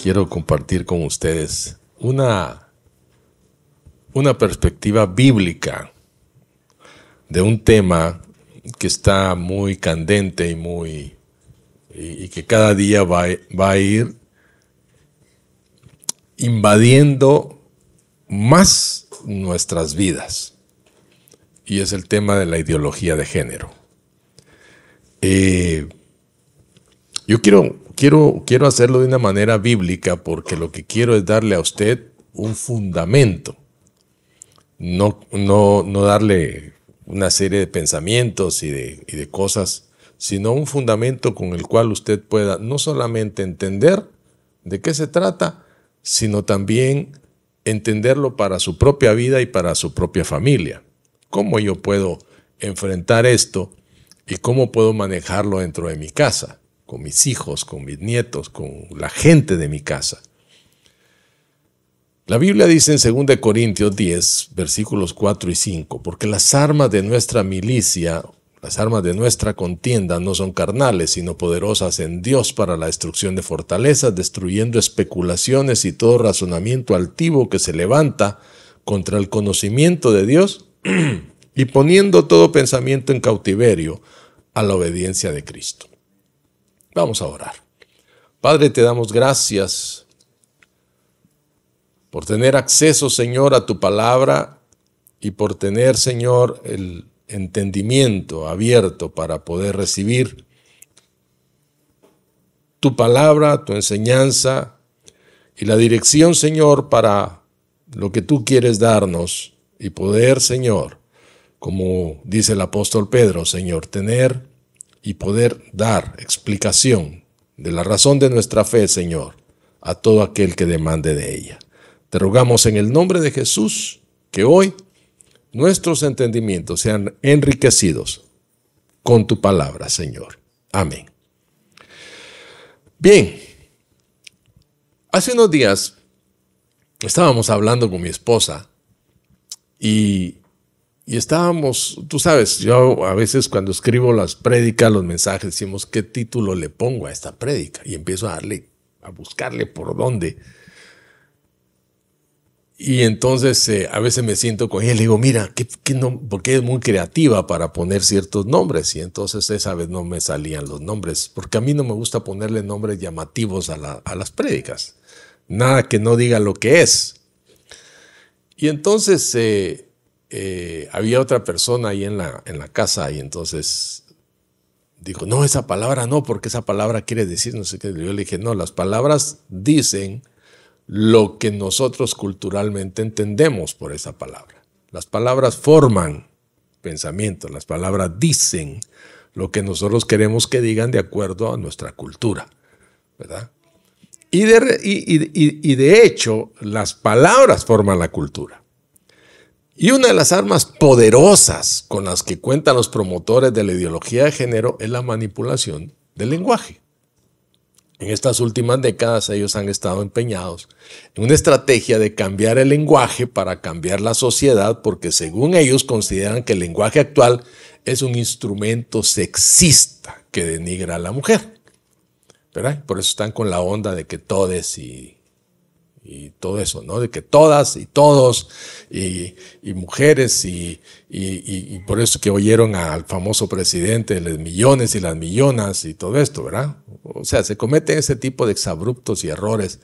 quiero compartir con ustedes una perspectiva bíblica de un tema que está muy candente y que cada día va a ir invadiendo más nuestras vidas, y es el tema de la ideología de género. Yo quiero hacerlo de una manera bíblica, porque lo que quiero es darle a usted un fundamento, no darle una serie de pensamientos y de cosas, sino un fundamento con el cual usted pueda no solamente entender de qué se trata, sino también entenderlo para su propia vida y para su propia familia. ¿Cómo yo puedo enfrentar esto y cómo puedo manejarlo dentro de mi casa, con mis hijos, con mis nietos, con la gente de mi casa? La Biblia dice en 2 Corintios 10, versículos 4 y 5, porque las armas de nuestra milicia, las armas de nuestra contienda no son carnales, sino poderosas en Dios para la destrucción de fortalezas, destruyendo especulaciones y todo razonamiento altivo que se levanta contra el conocimiento de Dios y poniendo todo pensamiento en cautiverio a la obediencia de Cristo. Vamos a orar. Padre, te damos gracias por tener acceso, Señor, a tu palabra y por tener, Señor, el entendimiento abierto para poder recibir tu palabra, tu enseñanza y la dirección, Señor, para lo que tú quieres darnos y poder, Señor, como dice el apóstol Pedro, Señor, tener y poder dar explicación de la razón de nuestra fe, Señor, a todo aquel que demande de ella. Te rogamos en el nombre de Jesús que hoy nuestros entendimientos sean enriquecidos con tu palabra, Señor. Amén. Bien, hace unos días estábamos hablando con mi esposa y estábamos, tú sabes, yo a veces cuando escribo las prédicas, los mensajes, decimos, ¿qué título le pongo a esta prédica? Y empiezo a buscarle por dónde. Y entonces a veces me siento con ella y le digo, mira, porque es muy creativa para poner ciertos nombres. Y entonces esa vez no me salían los nombres, porque a mí no me gusta ponerle nombres llamativos a las prédicas. Nada que no diga lo que es. Y entonces había otra persona ahí en la casa y entonces dijo, no, esa palabra no, porque esa palabra quiere decir no sé qué. Yo le dije, no, las palabras dicen lo que nosotros culturalmente entendemos por esa palabra. Las palabras forman pensamiento, las palabras dicen lo que nosotros queremos que digan de acuerdo a nuestra cultura, ¿verdad? Y de hecho, las palabras forman la cultura. Y una de las armas poderosas con las que cuentan los promotores de la ideología de género es la manipulación del lenguaje. En estas últimas décadas ellos han estado empeñados en una estrategia de cambiar el lenguaje para cambiar la sociedad, porque según ellos consideran que el lenguaje actual es un instrumento sexista que denigra a la mujer, ¿verdad? Por eso están con la onda de que todes y todo eso, ¿no? De que todas y todos y mujeres y por eso que oyeron al famoso presidente de los millones y las millonas y todo esto, ¿verdad? O sea, se cometen ese tipo de exabruptos y errores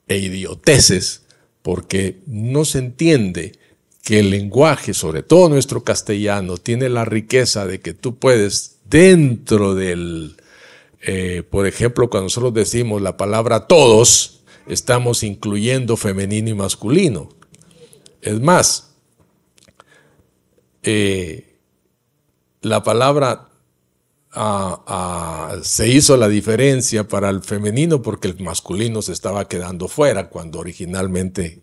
e idioteces porque no se entiende que el lenguaje, sobre todo nuestro castellano, tiene la riqueza de que tú puedes dentro del, por ejemplo, cuando nosotros decimos la palabra todos, estamos incluyendo femenino y masculino. Es más, la palabra se hizo la diferencia para el femenino porque el masculino se estaba quedando fuera cuando originalmente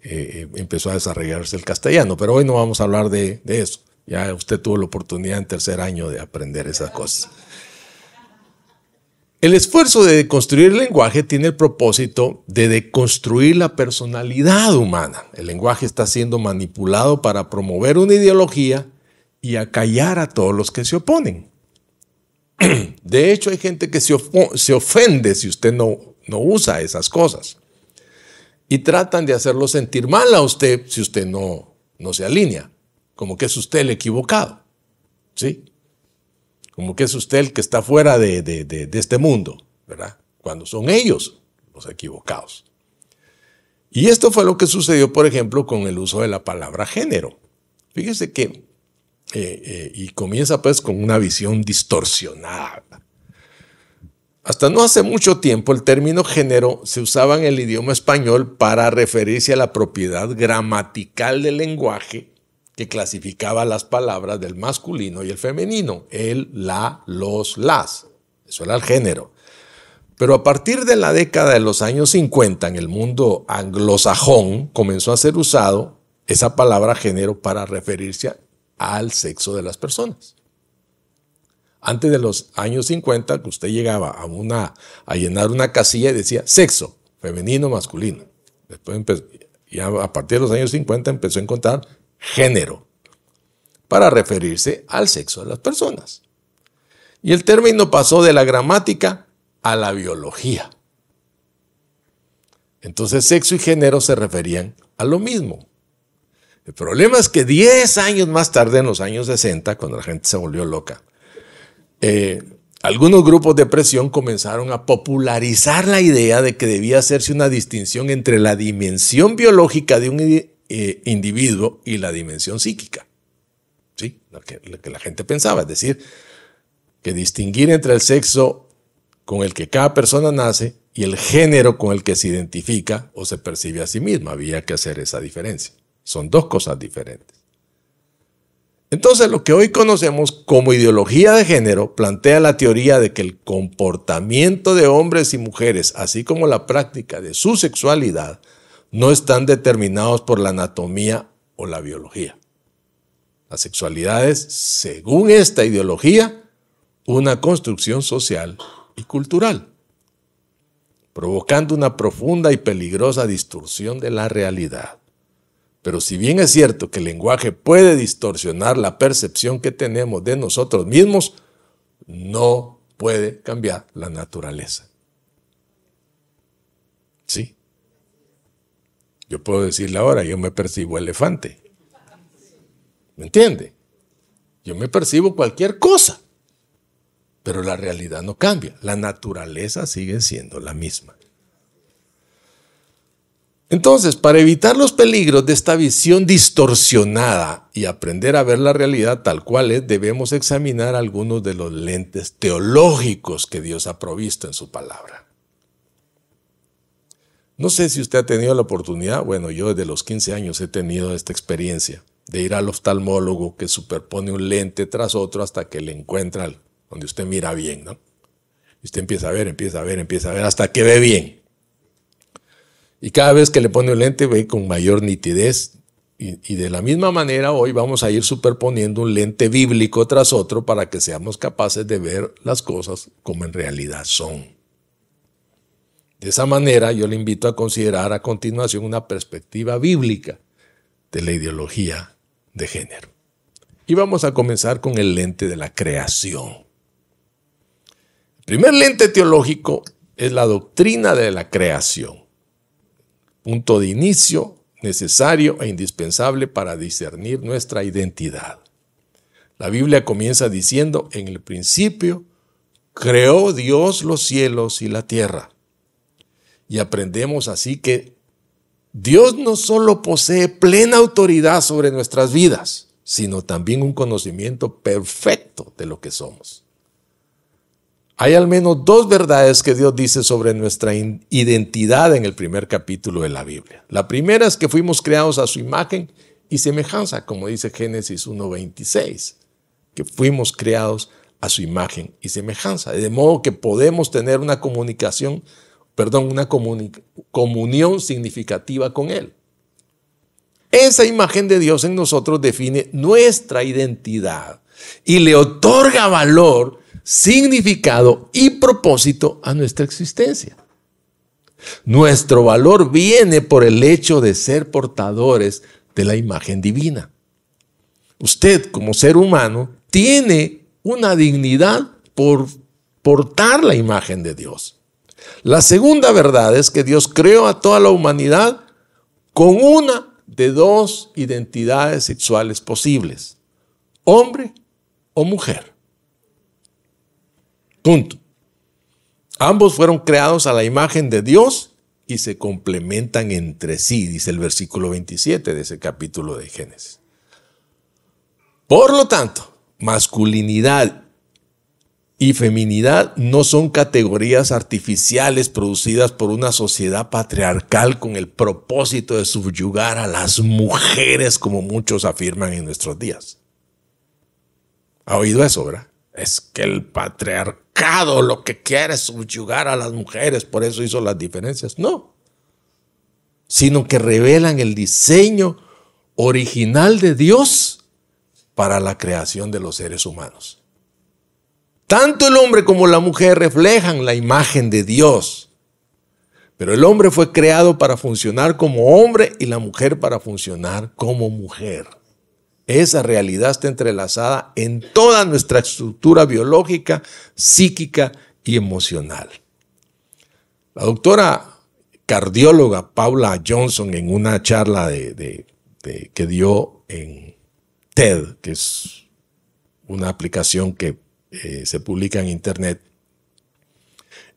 empezó a desarrollarse el castellano. Pero hoy no vamos a hablar de eso. Ya usted tuvo la oportunidad en tercer año de aprender esas cosas. El esfuerzo de deconstruir el lenguaje tiene el propósito de deconstruir la personalidad humana. El lenguaje está siendo manipulado para promover una ideología y acallar a todos los que se oponen. De hecho, hay gente que se ofende si usted no usa esas cosas. y tratan de hacerlo sentir mal a usted si usted no se alinea, como que es usted el equivocado, ¿sí? Como que es usted el que está fuera de este mundo, ¿verdad? Cuando son ellos los equivocados. Y esto fue lo que sucedió, por ejemplo, con el uso de la palabra género. Fíjese que, y comienza pues con una visión distorsionada. Hasta no hace mucho tiempo el término género se usaba en el idioma español para referirse a la propiedad gramatical del lenguaje que clasificaba las palabras del masculino y el femenino, el, la, los, las. Eso era el género. Pero a partir de la década de los años 50, en el mundo anglosajón, comenzó a ser usado esa palabra género para referirse al sexo de las personas. Antes de los años 50, que usted llegaba a llenar una casilla y decía sexo, femenino, masculino. Después ya a partir de los años 50 empezó a encontrar género para referirse al sexo de las personas. Y el término pasó de la gramática a la biología. Entonces sexo y género se referían a lo mismo. El problema es que 10 años más tarde, en los años 60, cuando la gente se volvió loca, algunos grupos de presión comenzaron a popularizar la idea de que debía hacerse una distinción entre la dimensión biológica de un individuo y la dimensión psíquica. ¿Sí? Lo que la gente pensaba, es decir, que distinguir entre el sexo con el que cada persona nace y el género con el que se identifica o se percibe a sí misma. Había que hacer esa diferencia. Son dos cosas diferentes. Entonces, lo que hoy conocemos como ideología de género plantea la teoría de que el comportamiento de hombres y mujeres, así como la práctica de su sexualidad, no están determinados por la anatomía o la biología. La sexualidad es, según esta ideología, una construcción social y cultural, provocando una profunda y peligrosa distorsión de la realidad. Pero si bien es cierto que el lenguaje puede distorsionar la percepción que tenemos de nosotros mismos, no puede cambiar la naturaleza. ¿Sí? Yo puedo decirle ahora, yo me percibo elefante. ¿Me entiende? Yo me percibo cualquier cosa, pero la realidad no cambia. La naturaleza sigue siendo la misma. Entonces, para evitar los peligros de esta visión distorsionada y aprender a ver la realidad tal cual es, debemos examinar algunos de los lentes teológicos que Dios ha provisto en su palabra. No sé si usted ha tenido la oportunidad, bueno, yo desde los 15 años he tenido esta experiencia de ir al oftalmólogo que superpone un lente tras otro hasta que le encuentra donde usted mira bien, ¿no? Y usted empieza a ver hasta que ve bien. Y cada vez que le pone un lente ve con mayor nitidez. Y de la misma manera hoy vamos a ir superponiendo un lente bíblico tras otro para que seamos capaces de ver las cosas como en realidad son. De esa manera yo le invito a considerar a continuación una perspectiva bíblica de la ideología de género. Y vamos a comenzar con el lente de la creación. El primer lente teológico es la doctrina de la creación. Punto de inicio necesario e indispensable para discernir nuestra identidad. La Biblia comienza diciendo, en el principio creó Dios los cielos y la tierra. Y aprendemos así que Dios no solo posee plena autoridad sobre nuestras vidas, sino también un conocimiento perfecto de lo que somos. Hay al menos dos verdades que Dios dice sobre nuestra identidad en el primer capítulo de la Biblia. La primera es que fuimos creados a su imagen y semejanza, como dice Génesis 1:26, que fuimos creados a su imagen y semejanza, de modo que podemos tener una comunión significativa con Él. Esa imagen de Dios en nosotros define nuestra identidad y le otorga valor, significado y propósito a nuestra existencia. Nuestro valor viene por el hecho de ser portadores de la imagen divina. Usted, como ser humano, tiene una dignidad por portar la imagen de Dios. La segunda verdad es que Dios creó a toda la humanidad con una de dos identidades sexuales posibles: hombre o mujer. Punto. Ambos fueron creados a la imagen de Dios y se complementan entre sí, dice el versículo 27 de ese capítulo de Génesis. Por lo tanto, masculinidad y feminidad no son categorías artificiales producidas por una sociedad patriarcal con el propósito de subyugar a las mujeres, como muchos afirman en nuestros días. ¿Ha oído eso, verdad? Es que el patriarcado lo que quiere es subyugar a las mujeres, por eso hizo las diferencias. No, sino que revelan el diseño original de Dios para la creación de los seres humanos. Tanto el hombre como la mujer reflejan la imagen de Dios, pero el hombre fue creado para funcionar como hombre y la mujer para funcionar como mujer. Esa realidad está entrelazada en toda nuestra estructura biológica, psíquica y emocional. La doctora cardióloga Paula Johnson, en una charla que dio en TED, que es una aplicación que se publica en internet,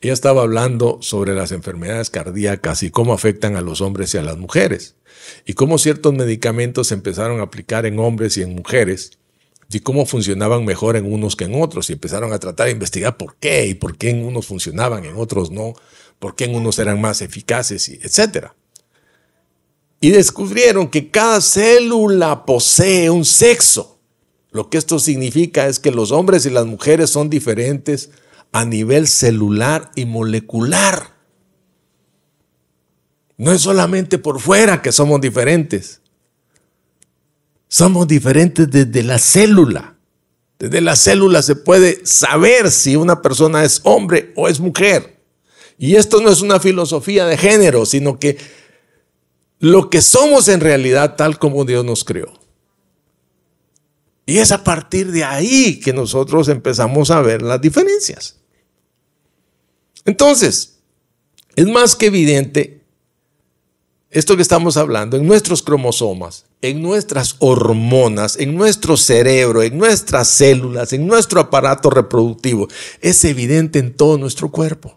ella estaba hablando sobre las enfermedades cardíacas y cómo afectan a los hombres y a las mujeres, y cómo ciertos medicamentos se empezaron a aplicar en hombres y en mujeres, y cómo funcionaban mejor en unos que en otros, y empezaron a tratar de investigar por qué, y por qué en unos funcionaban, en otros no, por qué en unos eran más eficaces, etc. Y descubrieron que cada célula posee un sexo. Lo que esto significa es que los hombres y las mujeres son diferentes a nivel celular y molecular. No es solamente por fuera que somos diferentes. Somos diferentes desde la célula. Desde la célula se puede saber si una persona es hombre o es mujer. Y esto no es una filosofía de género, sino que lo que somos en realidad tal como Dios nos creó. Y es a partir de ahí que nosotros empezamos a ver las diferencias. Entonces, es más que evidente esto que estamos hablando en nuestros cromosomas, en nuestras hormonas, en nuestro cerebro, en nuestras células, en nuestro aparato reproductivo. Es evidente en todo nuestro cuerpo.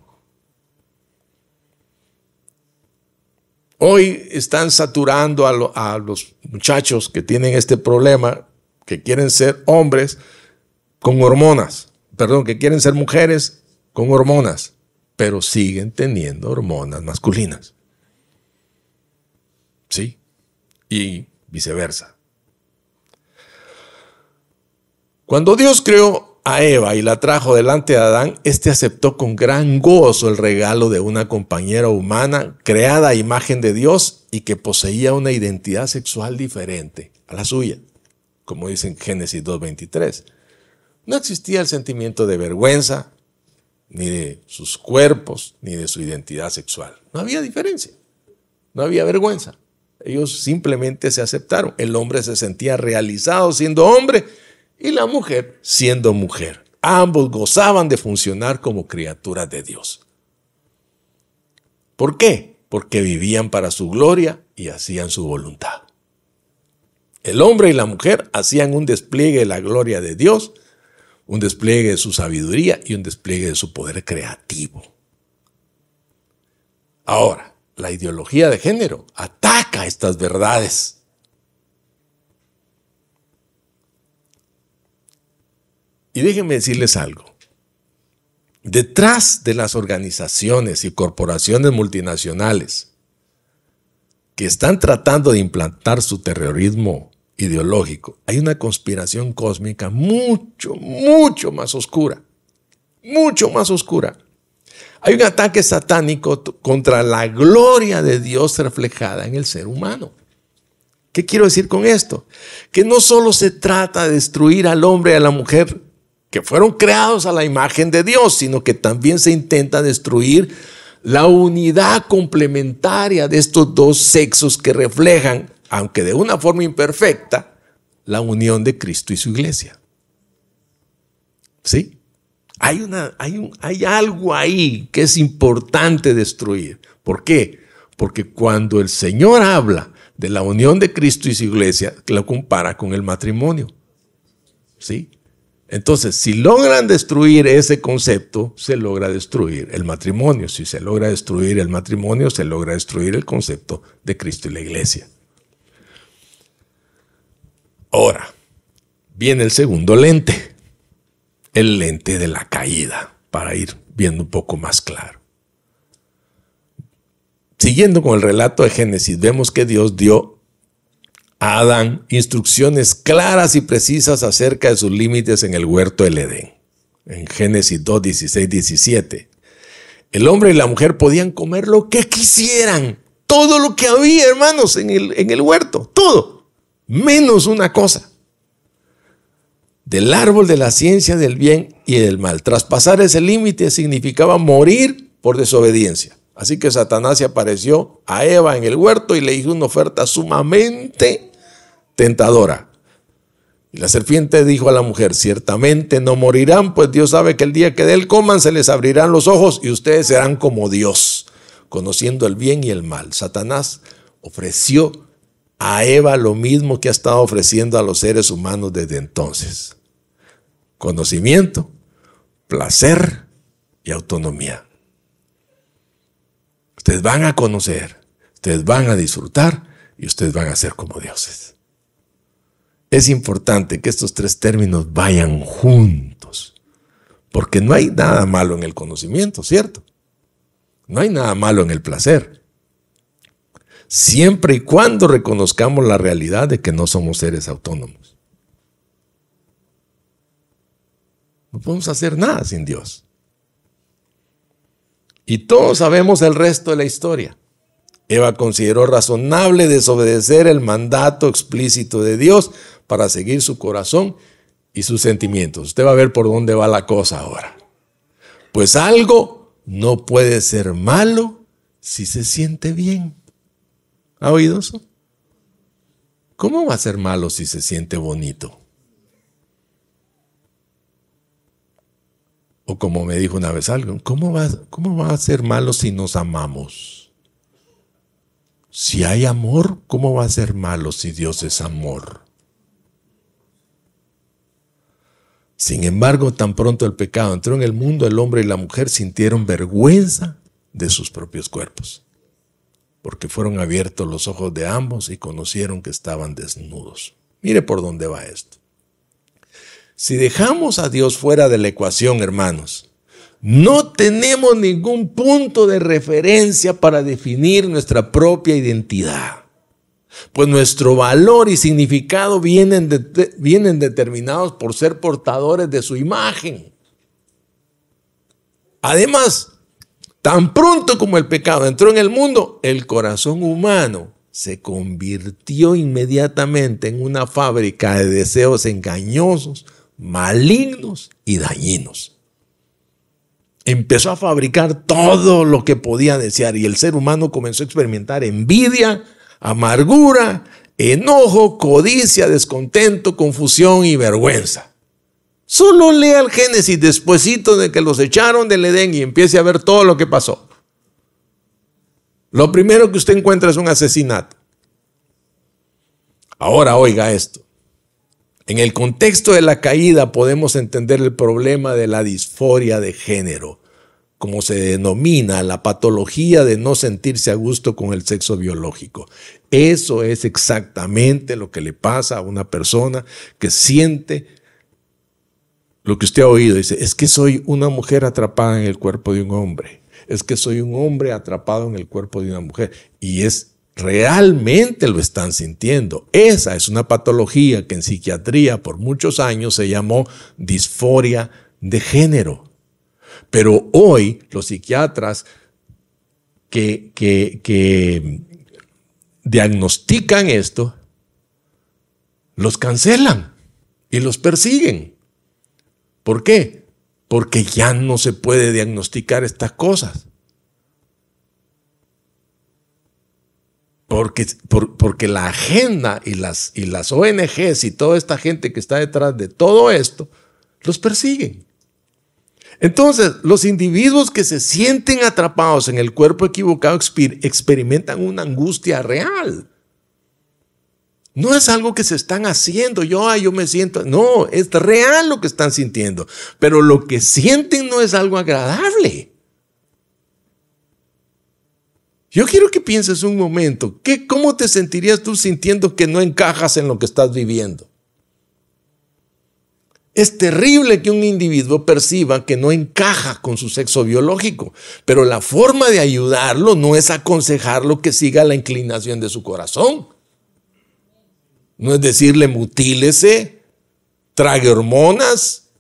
Hoy están saturando a los muchachos que tienen este problema, que quieren ser hombres con hormonas, que quieren ser mujeres con hormonas, pero siguen teniendo hormonas masculinas. ¿Sí? Y viceversa. Cuando Dios creó a Eva y la trajo delante de Adán, éste aceptó con gran gozo el regalo de una compañera humana creada a imagen de Dios y que poseía una identidad sexual diferente a la suya, como dice en Génesis 2:23. No existía el sentimiento de vergüenza, ni de sus cuerpos, ni de su identidad sexual. No había diferencia, no había vergüenza. Ellos simplemente se aceptaron. El hombre se sentía realizado siendo hombre y la mujer siendo mujer. Ambos gozaban de funcionar como criaturas de Dios. ¿Por qué? Porque vivían para su gloria y hacían su voluntad. El hombre y la mujer hacían un despliegue de la gloria de Dios, un despliegue de su sabiduría y un despliegue de su poder creativo. Ahora, la ideología de género ataca estas verdades. Y déjenme decirles algo. Detrás de las organizaciones y corporaciones multinacionales que están tratando de implantar su terrorismo ideológico, hay una conspiración cósmica mucho, mucho más oscura. Mucho más oscura. Hay un ataque satánico contra la gloria de Dios reflejada en el ser humano. ¿Qué quiero decir con esto? Que no solo se trata de destruir al hombre y a la mujer que fueron creados a la imagen de Dios, sino que también se intenta destruir la unidad complementaria de estos dos sexos que reflejan, aunque de una forma imperfecta, la unión de Cristo y su iglesia. ¿Sí? Hay algo ahí que es importante destruir. ¿Por qué? Porque cuando el Señor habla de la unión de Cristo y su iglesia, lo compara con el matrimonio. ¿Sí? Entonces, si logran destruir ese concepto, se logra destruir el matrimonio. Si se logra destruir el matrimonio, se logra destruir el concepto de Cristo y la iglesia. Ahora, viene el segundo lente, el lente de la caída, para ir viendo un poco más claro. Siguiendo con el relato de Génesis, vemos que Dios dio a Adán instrucciones claras y precisas acerca de sus límites en el huerto del Edén. En Génesis 2, 16, 17. El hombre y la mujer podían comer lo que quisieran. Todo lo que había, hermanos, en el huerto. Todo. Menos una cosa. Del árbol de la ciencia del bien y del mal. Traspasar ese límite significaba morir por desobediencia. Así que Satanás se apareció a Eva en el huerto y le hizo una oferta sumamente tentadora. Y la serpiente dijo a la mujer: ciertamente no morirán, pues Dios sabe que el día que de él coman se les abrirán los ojos y ustedes serán como Dios, conociendo el bien y el mal. Satanás ofreció a Eva lo mismo que ha estado ofreciendo a los seres humanos desde entonces: conocimiento, placer y autonomía. Ustedes van a conocer, ustedes van a disfrutar y ustedes van a ser como dioses. Es importante que estos tres términos vayan juntos, porque no hay nada malo en el conocimiento, ¿cierto? No hay nada malo en el placer, siempre y cuando reconozcamos la realidad de que no somos seres autónomos. No podemos hacer nada sin Dios. Y todos sabemos el resto de la historia. Eva consideró razonable desobedecer el mandato explícito de Dios para seguir su corazón y sus sentimientos. Usted va a ver por dónde va la cosa ahora. Pues algo no puede ser malo si se siente bien. ¿Ha oído eso? ¿Cómo va a ser malo si se siente bonito? O como me dijo una vez alguien, ¿cómo va a ser malo si nos amamos? Si hay amor, ¿cómo va a ser malo si Dios es amor? Sin embargo, tan pronto el pecado entró en el mundo, el hombre y la mujer sintieron vergüenza de sus propios cuerpos, porque fueron abiertos los ojos de ambos y conocieron que estaban desnudos. Mire por dónde va esto. Si dejamos a Dios fuera de la ecuación, hermanos, no tenemos ningún punto de referencia para definir nuestra propia identidad. Pues nuestro valor y significado vienen determinados por ser portadores de su imagen. Además, tan pronto como el pecado entró en el mundo, el corazón humano se convirtió inmediatamente en una fábrica de deseos engañosos, malignos y dañinos. Empezó a fabricar todo lo que podía desear y el ser humano comenzó a experimentar envidia, amargura, enojo, codicia, descontento, confusión y vergüenza. Solo lea el Génesis despuesito de que los echaron del Edén y empiece a ver todo lo que pasó. Lo primero que usted encuentra es un asesinato. Ahora oiga esto. En el contexto de la caída podemos entender el problema de la disforia de género, como se denomina la patología de no sentirse a gusto con el sexo biológico. Eso es exactamente lo que le pasa a una persona que siente lo que usted ha oído. Dice, es que soy una mujer atrapada en el cuerpo de un hombre. Es que soy un hombre atrapado en el cuerpo de una mujer. Y realmente lo están sintiendo. Esa es una patología que en psiquiatría por muchos años se llamó disforia de género. Pero hoy los psiquiatras que diagnostican esto, los cancelan y los persiguen. ¿Por qué? Porque ya no se puede diagnosticar estas cosas. Porque la agenda y las ONGs y toda esta gente que está detrás de todo esto, los persiguen. Entonces, los individuos que se sienten atrapados en el cuerpo equivocado experimentan una angustia real. No es algo que se están haciendo, yo me siento, no, es real lo que están sintiendo, pero lo que sienten no es algo agradable. Yo quiero que pienses un momento, ¿cómo te sentirías tú sintiendo que no encajas en lo que estás viviendo? Es terrible que un individuo perciba que no encaja con su sexo biológico, pero la forma de ayudarlo no es aconsejarlo que siga la inclinación de su corazón. No es decirle mutílese, trague hormonas,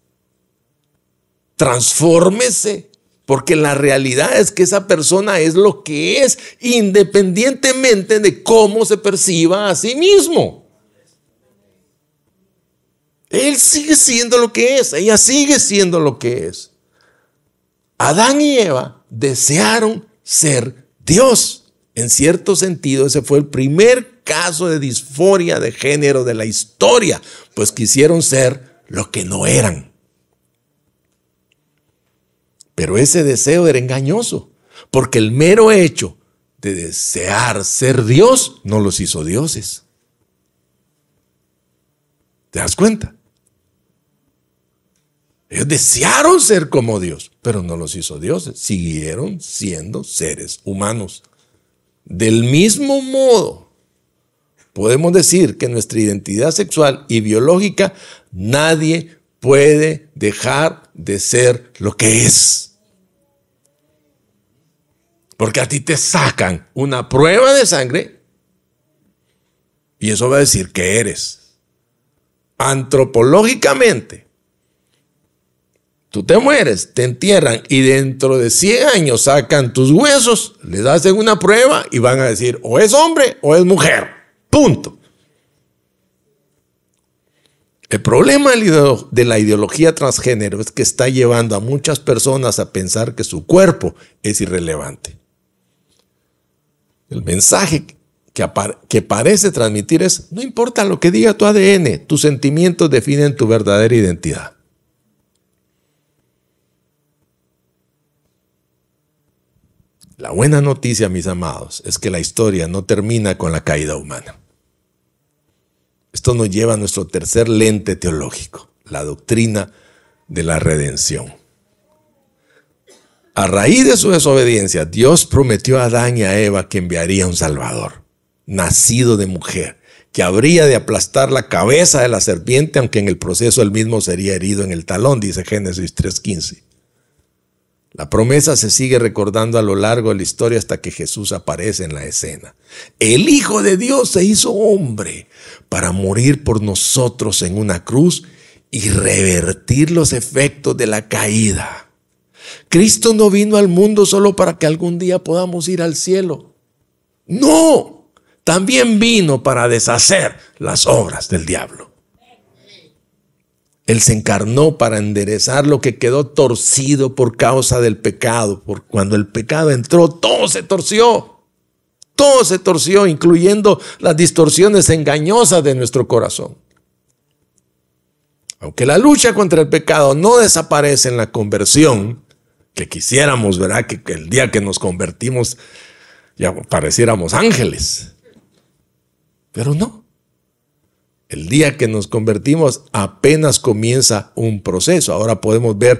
transfórmese, porque la realidad es que esa persona es lo que es, independientemente de cómo se perciba a sí mismo. Él sigue siendo lo que es, ella sigue siendo lo que es. Adán y Eva desearon ser Dios. En cierto sentido, ese fue el primer caso de disforia de género de la historia, pues quisieron ser lo que no eran. Pero ese deseo era engañoso, porque el mero hecho de desear ser Dios no los hizo dioses. ¿Te das cuenta? Ellos desearon ser como Dios, pero no los hizo dioses. Siguieron siendo seres humanos. Del mismo modo, podemos decir que nuestra identidad sexual y biológica, nadie puede dejar de ser lo que es. Porque a ti te sacan una prueba de sangre y eso va a decir que eres. Antropológicamente, tú te mueres, te entierran y dentro de 100 años sacan tus huesos, les hacen una prueba y van a decir o es hombre o es mujer. Punto. El problema de la ideología transgénero es que está llevando a muchas personas a pensar que su cuerpo es irrelevante. El mensaje que parece transmitir es: no importa lo que diga tu ADN, tus sentimientos definen tu verdadera identidad. La buena noticia, mis amados, es que la historia no termina con la caída humana. Esto nos lleva a nuestro tercer lente teológico, la doctrina de la redención. A raíz de su desobediencia, Dios prometió a Adán y a Eva que enviaría un Salvador, nacido de mujer, que habría de aplastar la cabeza de la serpiente, aunque en el proceso él mismo sería herido en el talón, dice Génesis 3:15. La promesa se sigue recordando a lo largo de la historia hasta que Jesús aparece en la escena. El Hijo de Dios se hizo hombre para morir por nosotros en una cruz y revertir los efectos de la caída. Cristo no vino al mundo solo para que algún día podamos ir al cielo. No, también vino para deshacer las obras del diablo. Él se encarnó para enderezar lo que quedó torcido por causa del pecado. Porque cuando el pecado entró, todo se torció. Todo se torció, incluyendo las distorsiones engañosas de nuestro corazón. Aunque la lucha contra el pecado no desaparece en la conversión, que quisiéramos, ¿verdad?, que el día que nos convertimos ya pareciéramos ángeles. Pero no. El día que nos convertimos apenas comienza un proceso. Ahora podemos ver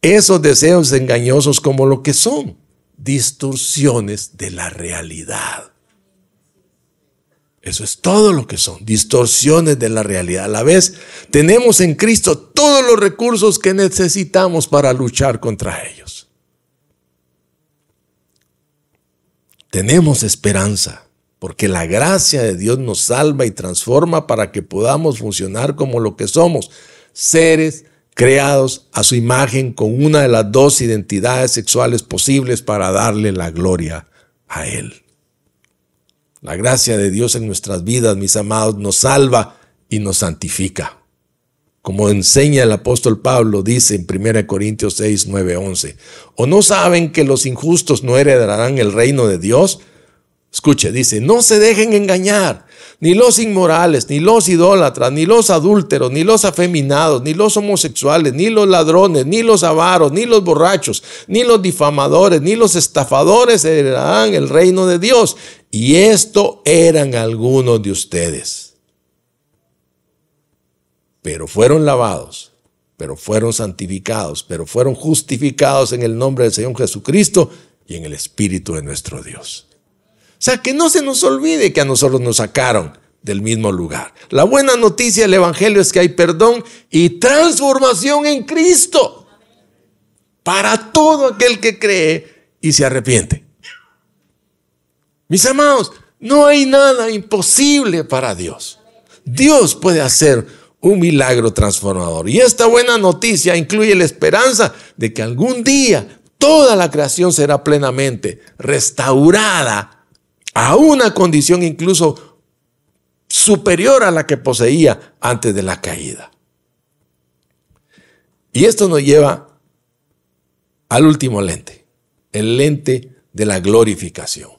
esos deseos engañosos como lo que son: distorsiones de la realidad. Eso es todo lo que son, distorsiones de la realidad. A la vez, tenemos en Cristo todos los recursos que necesitamos para luchar contra ellos. Tenemos esperanza, porque la gracia de Dios nos salva y transforma para que podamos funcionar como lo que somos, seres creados a su imagen con una de las dos identidades sexuales posibles para darle la gloria a Él. La gracia de Dios en nuestras vidas, mis amados, nos salva y nos santifica. Como enseña el apóstol Pablo, dice en 1 Corintios 6, 9, 11, ¿o no saben que los injustos no heredarán el reino de Dios? Escuche, dice, no se dejen engañar, ni los inmorales, ni los idólatras, ni los adúlteros, ni los afeminados, ni los homosexuales, ni los ladrones, ni los avaros, ni los borrachos, ni los difamadores, ni los estafadores heredarán el reino de Dios. Y esto eran algunos de ustedes. Pero fueron lavados, pero fueron santificados, pero fueron justificados en el nombre del Señor Jesucristo y en el Espíritu de nuestro Dios. O sea, que no se nos olvide que a nosotros nos sacaron del mismo lugar. La buena noticia del Evangelio es que hay perdón y transformación en Cristo para todo aquel que cree y se arrepiente. Mis amados, no hay nada imposible para Dios. Dios puede hacer un milagro transformador. Y esta buena noticia incluye la esperanza de que algún día toda la creación será plenamente restaurada a una condición incluso superior a la que poseía antes de la caída. Y esto nos lleva al último lente, el lente de la glorificación.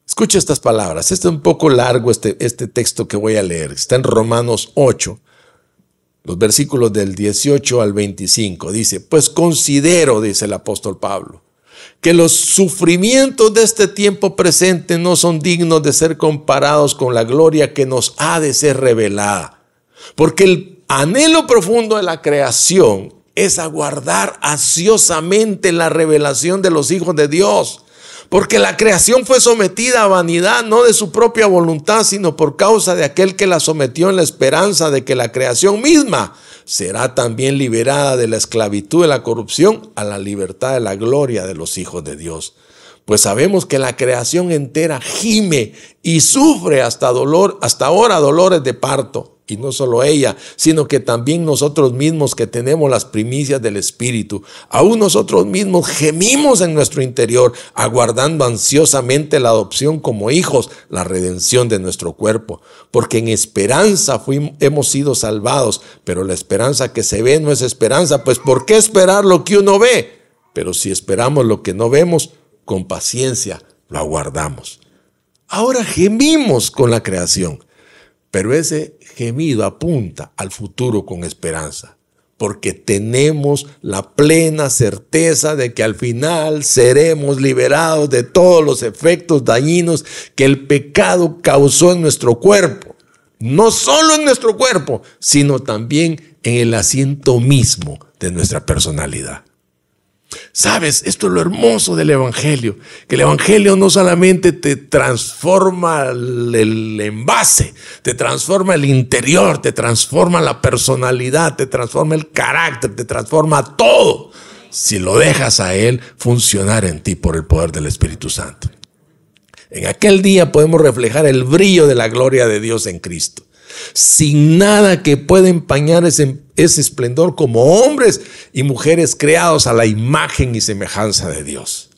Escucha estas palabras. Este es un poco largo este texto que voy a leer. Está en Romanos 8, los versículos del 18 al 25. Dice, pues considero, dice el apóstol Pablo, que los sufrimientos de este tiempo presente no son dignos de ser comparados con la gloria que nos ha de ser revelada. Porque el anhelo profundo de la creación es aguardar ansiosamente la revelación de los hijos de Dios. Porque la creación fue sometida a vanidad, no de su propia voluntad, sino por causa de aquel que la sometió, en la esperanza de que la creación misma será también liberada de la esclavitud de la corrupción a la libertad de la gloria de los hijos de Dios. Pues sabemos que la creación entera gime y sufre hasta ahora dolores de parto. Y no solo ella, sino que también nosotros mismos que tenemos las primicias del Espíritu, aún nosotros mismos gemimos en nuestro interior, aguardando ansiosamente la adopción como hijos, la redención de nuestro cuerpo. Porque en esperanza hemos sido salvados, pero la esperanza que se ve no es esperanza, pues ¿por qué esperar lo que uno ve? Pero si esperamos lo que no vemos, con paciencia lo aguardamos. Ahora gemimos con la creación, pero ese gemido apunta al futuro con esperanza, porque tenemos la plena certeza de que al final seremos liberados de todos los efectos dañinos que el pecado causó en nuestro cuerpo. No solo en nuestro cuerpo, sino también en el asiento mismo de nuestra personalidad. ¿Sabes? Esto es lo hermoso del Evangelio, que el Evangelio no solamente te transforma el envase, te transforma el interior, te transforma la personalidad, te transforma el carácter, te transforma todo, si lo dejas a Él funcionar en ti por el poder del Espíritu Santo. En aquel día podemos reflejar el brillo de la gloria de Dios en Cristo, sin nada que pueda empañar ese esplendor, como hombres y mujeres creados a la imagen y semejanza de Dios.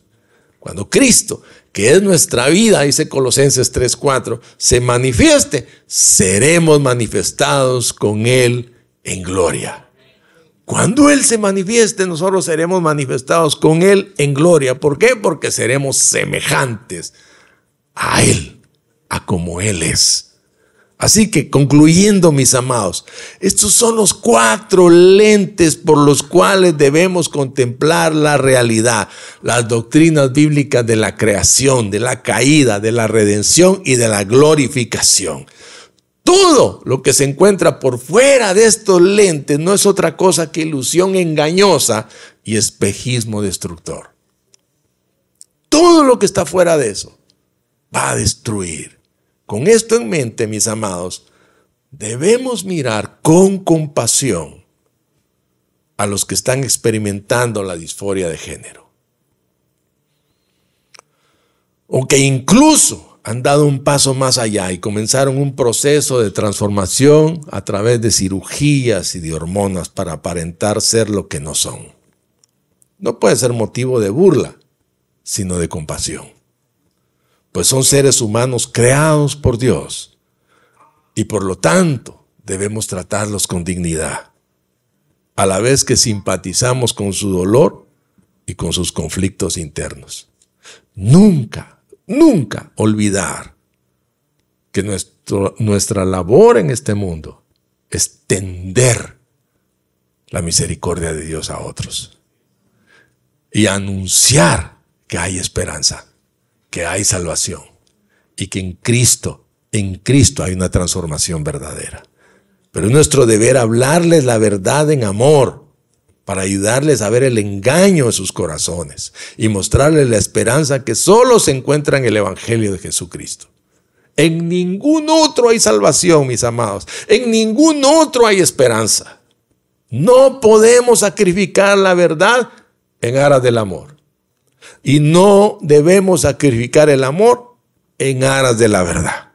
Cuando Cristo, que es nuestra vida, dice Colosenses 3:4, se manifieste, seremos manifestados con Él en gloria. Cuando Él se manifieste, nosotros seremos manifestados con Él en gloria. ¿Por qué? Porque seremos semejantes a Él, a como Él es. Así que, concluyendo, mis amados, estos son los 4 lentes por los cuales debemos contemplar la realidad, las doctrinas bíblicas de la creación, de la caída, de la redención y de la glorificación. Todo lo que se encuentra por fuera de estos lentes no es otra cosa que ilusión engañosa y espejismo destructor. Todo lo que está fuera de eso va a destruir. Con esto en mente, mis amados, debemos mirar con compasión a los que están experimentando la disforia de género, o que incluso han dado un paso más allá y comenzaron un proceso de transformación a través de cirugías y de hormonas para aparentar ser lo que no son. No puede ser motivo de burla, sino de compasión. Pues son seres humanos creados por Dios y por lo tanto debemos tratarlos con dignidad, a la vez que simpatizamos con su dolor y con sus conflictos internos. Nunca, nunca olvidar que nuestra labor en este mundo es tender la misericordia de Dios a otros y anunciar que hay esperanza, que hay salvación y que en Cristo hay una transformación verdadera. Pero es nuestro deber hablarles la verdad en amor para ayudarles a ver el engaño en sus corazones y mostrarles la esperanza que solo se encuentra en el Evangelio de Jesucristo. En ningún otro hay salvación, mis amados. En ningún otro hay esperanza. No podemos sacrificar la verdad en aras del amor. Y no debemos sacrificar el amor en aras de la verdad.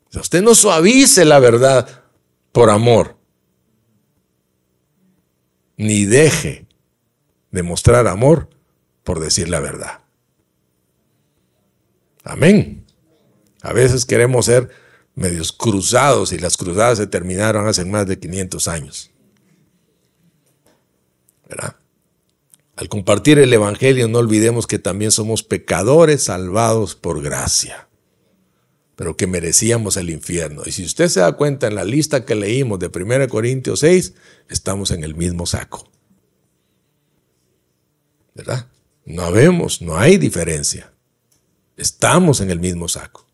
O sea, usted no suavice la verdad por amor. Ni deje de mostrar amor por decir la verdad. Amén. A veces queremos ser medios cruzados y las cruzadas se terminaron hace más de 500 años. ¿Verdad? Al compartir el Evangelio no olvidemos que también somos pecadores salvados por gracia, pero que merecíamos el infierno. Y si usted se da cuenta en la lista que leímos de 1 Corintios 6, estamos en el mismo saco. ¿Verdad? No hay diferencia. Estamos en el mismo saco.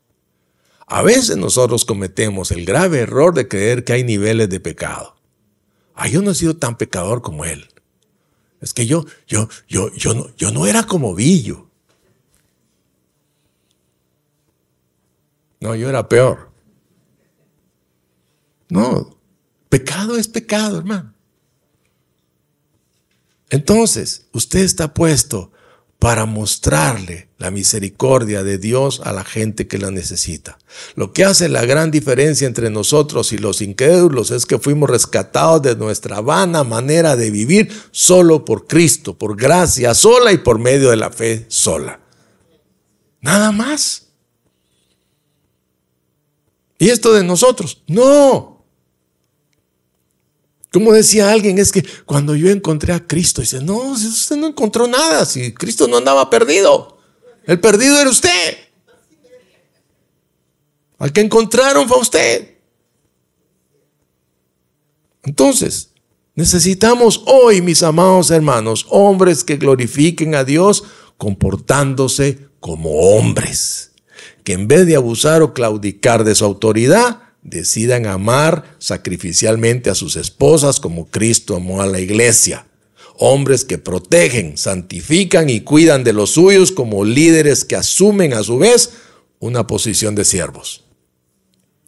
A veces nosotros cometemos el grave error de creer que hay niveles de pecado. Yo no he sido tan pecador como él. Es que yo no era como Billo. No, yo era peor. No, pecado es pecado, hermano. Entonces, usted está puesto para mostrarle la misericordia de Dios a la gente que la necesita. Lo que hace la gran diferencia entre nosotros y los incrédulos es que fuimos rescatados de nuestra vana manera de vivir solo por Cristo, por gracia sola y por medio de la fe sola. Nada más. ¿Y esto de nosotros? No. Como decía alguien, es que cuando yo encontré a Cristo, dice, no, usted no encontró nada, si Cristo no andaba perdido. El perdido era usted. Al que encontraron fue usted. Entonces, necesitamos hoy, mis amados hermanos, hombres que glorifiquen a Dios comportándose como hombres, que en vez de abusar o claudicar de su autoridad, decidan amar sacrificialmente a sus esposas como Cristo amó a la iglesia. Hombres que protegen, santifican y cuidan de los suyos como líderes que asumen a su vez una posición de siervos.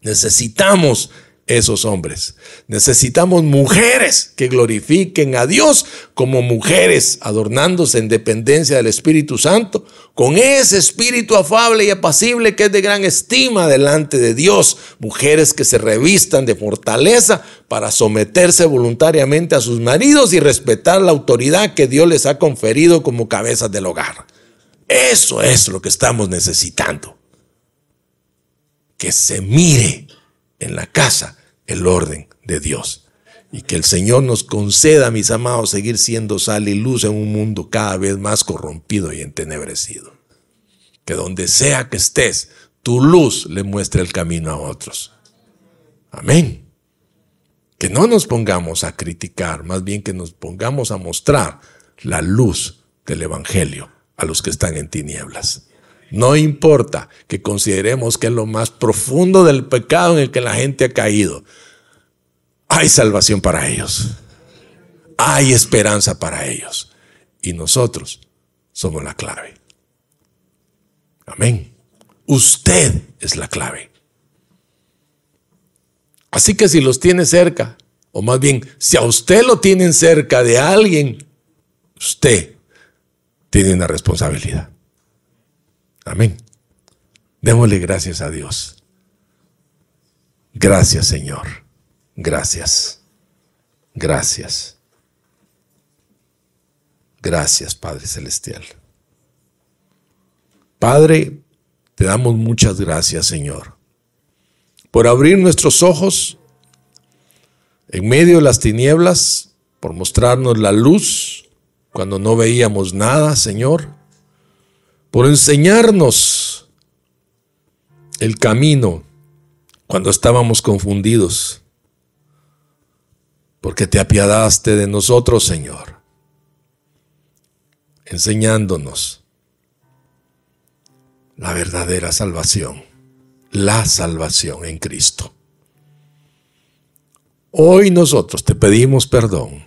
Necesitamos esos hombres. Necesitamos mujeres que glorifiquen a Dios como mujeres, adornándose en dependencia del Espíritu Santo, con ese espíritu afable y apacible que es de gran estima delante de Dios. Mujeres que se revistan de fortaleza para someterse voluntariamente a sus maridos y respetar la autoridad que Dios les ha conferido como cabezas del hogar. Eso es lo que estamos necesitando. Que se mire en la casa el orden de Dios. Y que el Señor nos conceda, mis amados, seguir siendo sal y luz en un mundo cada vez más corrompido y entenebrecido. Que donde sea que estés, tu luz le muestre el camino a otros. Amén. Que no nos pongamos a criticar, más bien que nos pongamos a mostrar la luz del Evangelio a los que están en tinieblas. No importa que consideremos que es lo más profundo del pecado en el que la gente ha caído. Hay salvación para ellos. Hay esperanza para ellos. Y nosotros somos la clave. Amén. Usted es la clave. Así que si los tiene cerca, o más bien, si a usted lo tienen cerca de alguien, usted tiene una responsabilidad. Amén. Démosle gracias a Dios. Gracias, Señor. Gracias. Gracias. Gracias, Padre Celestial. Padre, te damos muchas gracias, Señor, por abrir nuestros ojos en medio de las tinieblas, por mostrarnos la luz cuando no veíamos nada, Señor, por enseñarnos el camino cuando estábamos confundidos, porque te apiadaste de nosotros, Señor, enseñándonos la verdadera salvación, la salvación en Cristo. Hoy nosotros te pedimos perdón.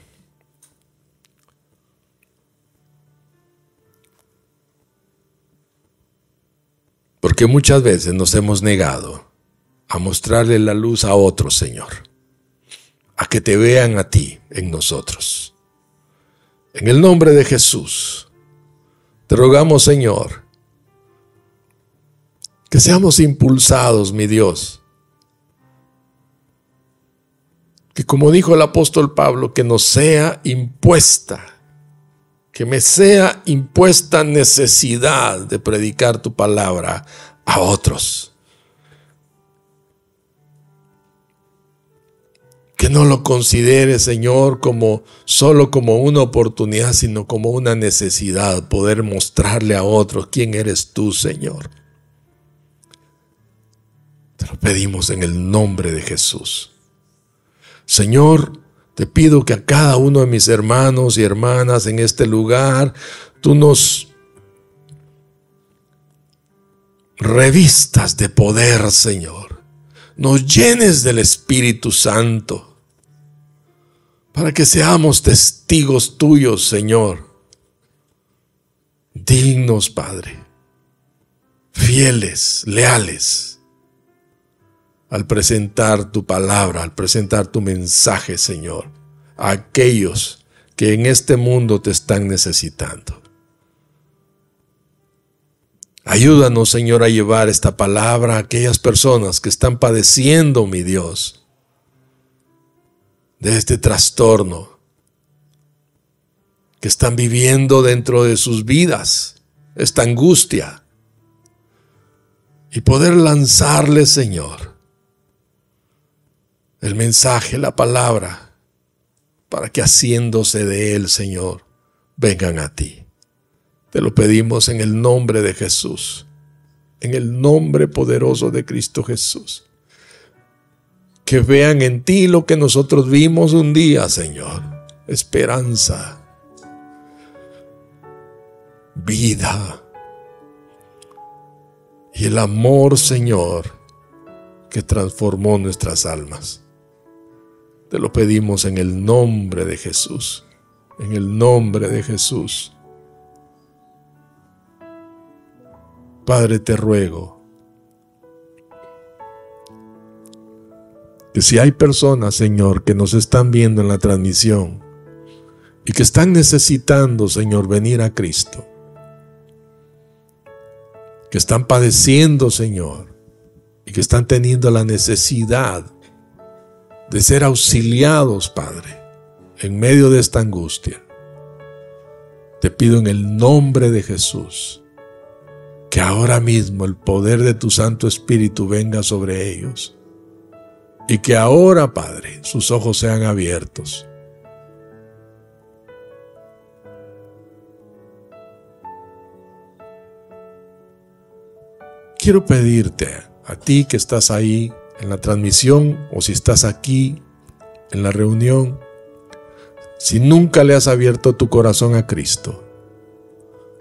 Porque muchas veces nos hemos negado a mostrarle la luz a otros, Señor, a que te vean a ti en nosotros. En el nombre de Jesús, te rogamos, Señor, que seamos impulsados, mi Dios, que como dijo el apóstol Pablo, que nos sea impuesta, que me sea impuesta necesidad de predicar tu palabra a otros. Que no lo considere, Señor, solo como una oportunidad, sino como una necesidad, poder mostrarle a otros quién eres tú, Señor. Te lo pedimos en el nombre de Jesús. Señor, te pido que a cada uno de mis hermanos y hermanas en este lugar, tú nos revistas de poder, Señor. Nos llenes del Espíritu Santo para que seamos testigos tuyos, Señor. Dignos, Padre, fieles, leales, al presentar tu palabra, al presentar tu mensaje, Señor, a aquellos que en este mundo te están necesitando. Ayúdanos, Señor, a llevar esta palabra a aquellas personas que están padeciendo, mi Dios, de este trastorno, que están viviendo dentro de sus vidas esta angustia, y poder lanzarles, Señor, el mensaje, la palabra, para que haciéndose de él, Señor, vengan a ti. Te lo pedimos en el nombre de Jesús, en el nombre poderoso de Cristo Jesús. Que vean en ti lo que nosotros vimos un día, Señor. Esperanza, vida y el amor, Señor, que transformó nuestras almas. Te lo pedimos en el nombre de Jesús, en el nombre de Jesús. Padre, te ruego que si hay personas, Señor, que nos están viendo en la transmisión y que están necesitando, Señor, venir a Cristo, que están padeciendo, Señor, y que están teniendo la necesidad de ser auxiliados, Padre, en medio de esta angustia, te pido en el nombre de Jesús que ahora mismo el poder de tu Santo Espíritu venga sobre ellos y que ahora, Padre, sus ojos sean abiertos. Quiero pedirte a ti que estás ahí en la transmisión o si estás aquí en la reunión, si nunca le has abierto tu corazón a Cristo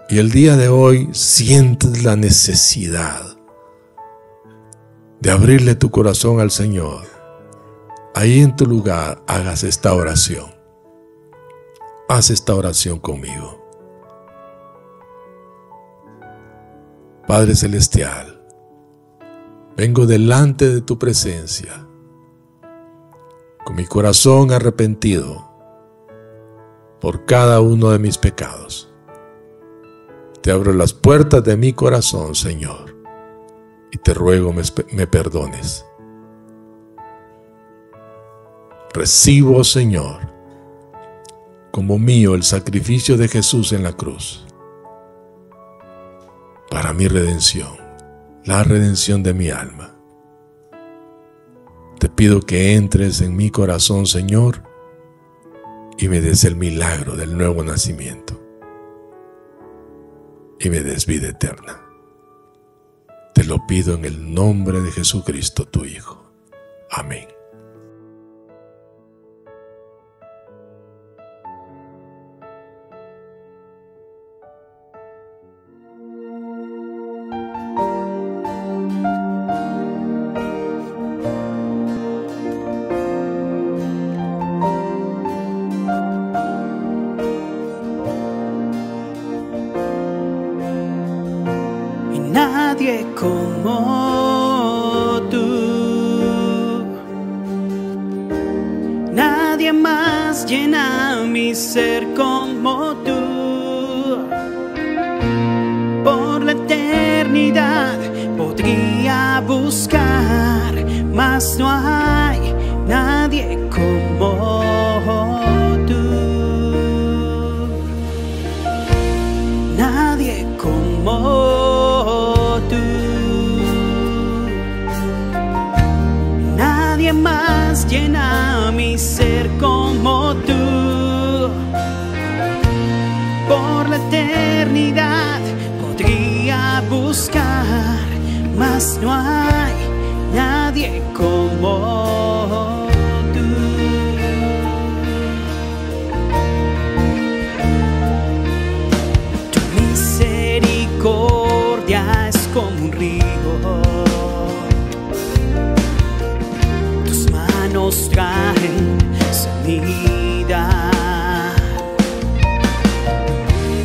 y el día de hoy sientes la necesidad de abrirle tu corazón al Señor, ahí en tu lugar hagas esta oración. Haz esta oración conmigo. Padre Celestial, vengo delante de tu presencia, con mi corazón arrepentido por cada uno de mis pecados. Te abro las puertas de mi corazón, Señor, y te ruego me perdones. Recibo, Señor, como mío el sacrificio de Jesús en la cruz, para mi redención, la redención de mi alma. Te pido que entres en mi corazón, Señor, y me des el milagro del nuevo nacimiento y me des vida eterna. Te lo pido en el nombre de Jesucristo, tu Hijo. Amén. Nadie como tú, nadie más llena mi ser como tú. Por la eternidad podría buscar, mas no hay nadie como tú. Nadie como nadie más llena mi ser como tú. Por la eternidad podría buscar, mas no hay nadie como tú. Tu misericordia es como un río, nos traen sanidad.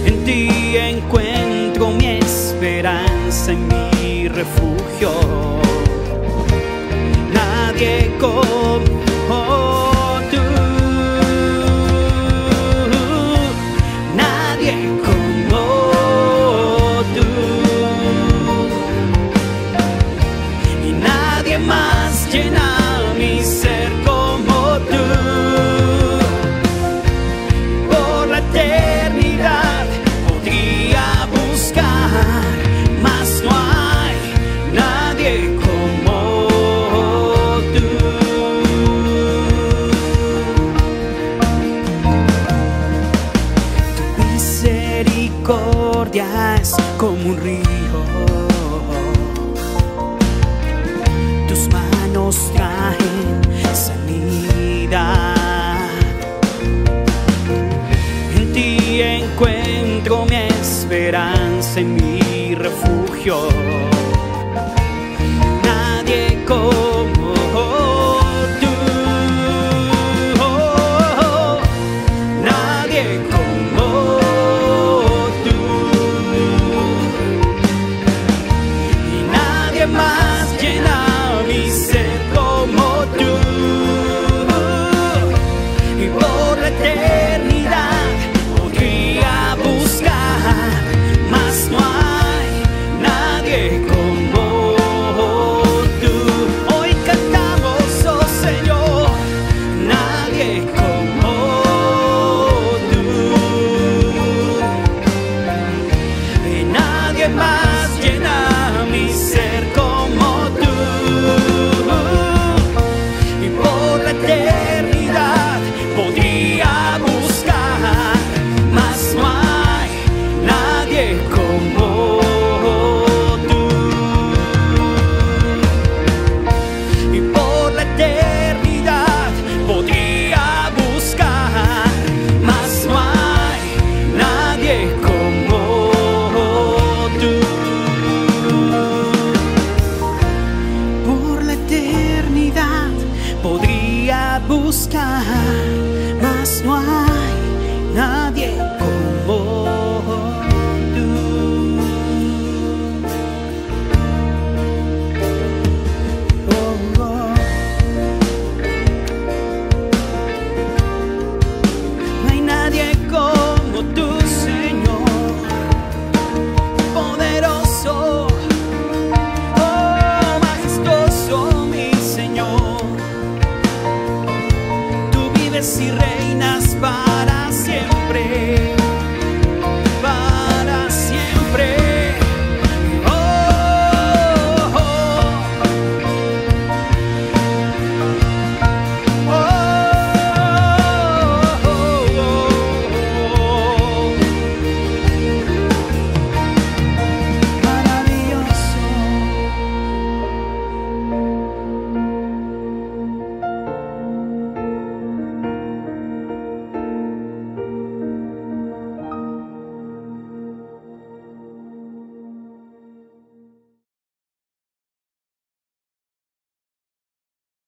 En ti encuentro mi esperanza y mi refugio. Nadie como tú, nadie como tú, y nadie más llena mi ser como tú. Por la eternidad podría buscar, mas no hay nadie como tú. Tu misericordia es como un río, tus manos traen sanidad. En ti encuentro mi esperanza y mi refugio. Nadie como tú, nadie como tú, y nadie más llena mi ser como tú. Y por la eternidad podría buscar, mas no hay nadie como tú. Hoy cantamos, oh Señor, nadie como tú. Y nadie más llena mi ser como tú. Y por la eternidad podría buscar, mas no hay nadie como